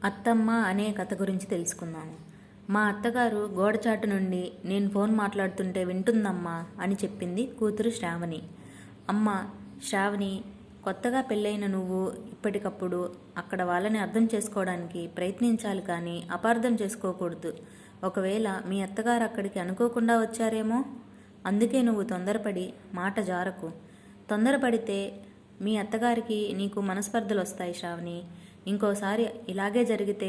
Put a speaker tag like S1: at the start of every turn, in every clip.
S1: అత్తమ్మ అనే కథ గురించి తెలుసుకుందాము. మా అత్తగారు గోడచాటు నుండి నేను ఫోన్ మాట్లాడుతుంటే వింటుందమ్మా అని చెప్పింది కూతురు శ్రావణి. అమ్మ శ్రావణి, కొత్తగా పెళ్ళైన నువ్వు ఇప్పటికప్పుడు అక్కడ వాళ్ళని అర్థం చేసుకోవడానికి ప్రయత్నించాలి కానీ అపార్థం చేసుకోకూడదు. ఒకవేళ మీ అత్తగారు అక్కడికి అనుకోకుండా వచ్చారేమో, అందుకే నువ్వు తొందరపడి మాట జారకు. తొందరపడితే మీ అత్తగారికి నీకు మనస్పర్ధలు వస్తాయి శ్రావణి. ఇంకోసారి ఇలాగే జరిగితే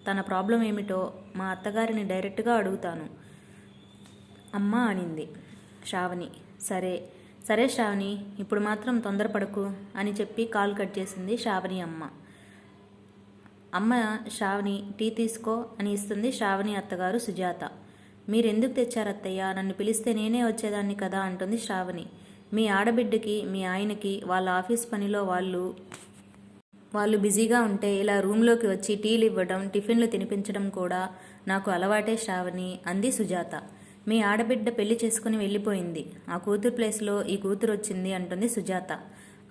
S1: తన ప్రాబ్లం ఏమిటో మా అత్తగారిని డైరెక్ట్గా అడుగుతాను అమ్మా అనింది శ్రావణి. సరే సరే శ్రావణి, ఇప్పుడు మాత్రం తొందరపడకు అని చెప్పి కాల్ కట్ చేసింది శ్రావణి అమ్మ. అమ్మ శ్రావణి టీ తీసుకో అని ఇస్తుంది శ్రావణి అత్తగారు సుజాత. మీరెందుకు తెచ్చారు అత్తయ్య, నన్ను పిలిస్తే నేనే వచ్చేదాన్ని కదా అంటుంది శ్రావణి. మీ ఆడబిడ్డకి మీ ఆయనకి వాళ్ళ ఆఫీస్ పనిలో వాళ్ళు బిజీగా ఉంటే ఇలా రూమ్లోకి వచ్చి టీలు ఇవ్వడం, టిఫిన్లు తినిపించడం కూడా నాకు అలవాటే శ్రావణి అంది సుజాత. మీ ఆడబిడ్డ పెళ్లి చేసుకుని వెళ్ళిపోయింది, ఆ కూతురు ప్లేస్లో ఈ కూతురు వచ్చింది అంటుంది సుజాత.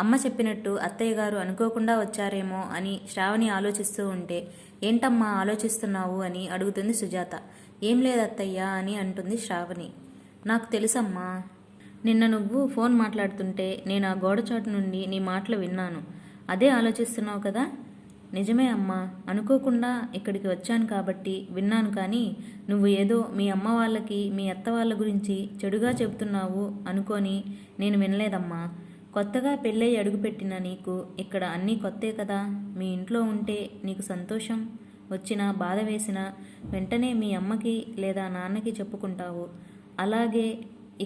S1: అమ్మ చెప్పినట్టు అత్తయ్య గారు అనుకోకుండా వచ్చారేమో అని శ్రావణి ఆలోచిస్తూ ఉంటే, ఏంటమ్మా ఆలోచిస్తున్నావు అని అడుగుతుంది సుజాత. ఏం లేదు అత్తయ్య అని అంటుంది శ్రావణి. నాకు తెలుసమ్మా, నిన్న నువ్వు ఫోన్ మాట్లాడుతుంటే నేను ఆ గోడచాటు నుండి నీ మాటలు విన్నాను. అదే ఆలోచిస్తున్నావు కదా. నిజమే అమ్మా, అనుకోకుండా ఇక్కడికి వచ్చాను కాబట్టి విన్నాను, కానీ నువ్వు ఏదో మీ అమ్మ వాళ్ళకి మీ అత్త వాళ్ళ గురించి చెడుగా చెబుతున్నావు అనుకొని నేను వినలేదమ్మా. కొత్తగా పెళ్ళై అడుగుపెట్టిన నీకు ఇక్కడ అన్నీ కొత్తే కదా. మీ ఇంట్లో ఉంటే నీకు సంతోషం వచ్చినా బాధ వేసినా వెంటనే మీ అమ్మకి లేదా నాన్నకి చెప్పుకుంటావు. అలాగే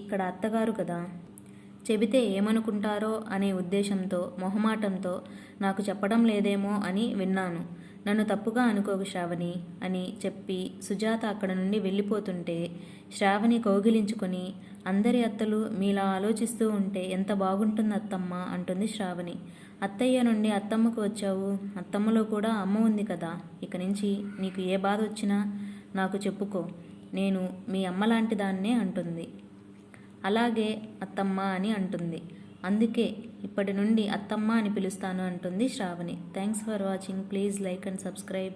S1: ఇక్కడ అత్తగారు కదా, చెబితే ఏమనుకుంటారో అనే ఉద్దేశంతో మొహమాటంతో నాకు చెప్పడం లేదేమో అని విన్నాను. నన్ను తప్పుగా అనుకోకు శ్రావణి అని చెప్పి సుజాత అక్కడ నుండి వెళ్ళిపోతుంటే శ్రావణి కౌగిలించుకొని, అందరి అత్తలు మీలా ఆలోచిస్తూ ఉంటే ఎంత బాగుంటుంది అత్తమ్మ అంటుంది శ్రావణి. అత్తయ్య నుండి అత్తమ్మకు వచ్చావు, అత్తమ్మలో కూడా అమ్మ ఉంది కదా. ఇక నుంచి నీకు ఏ బాధ వచ్చినా నాకు చెప్పుకో, నేను మీ అమ్మ లాంటి దాన్నే అంటుంది. అలాగే అత్తమ్మ అని అంటుంది. అందుకే ఇప్పటి నుండి అత్తమ్మ అని పిలుస్తాను అంటుంది Shravani. Thanks for watching. Please like and subscribe.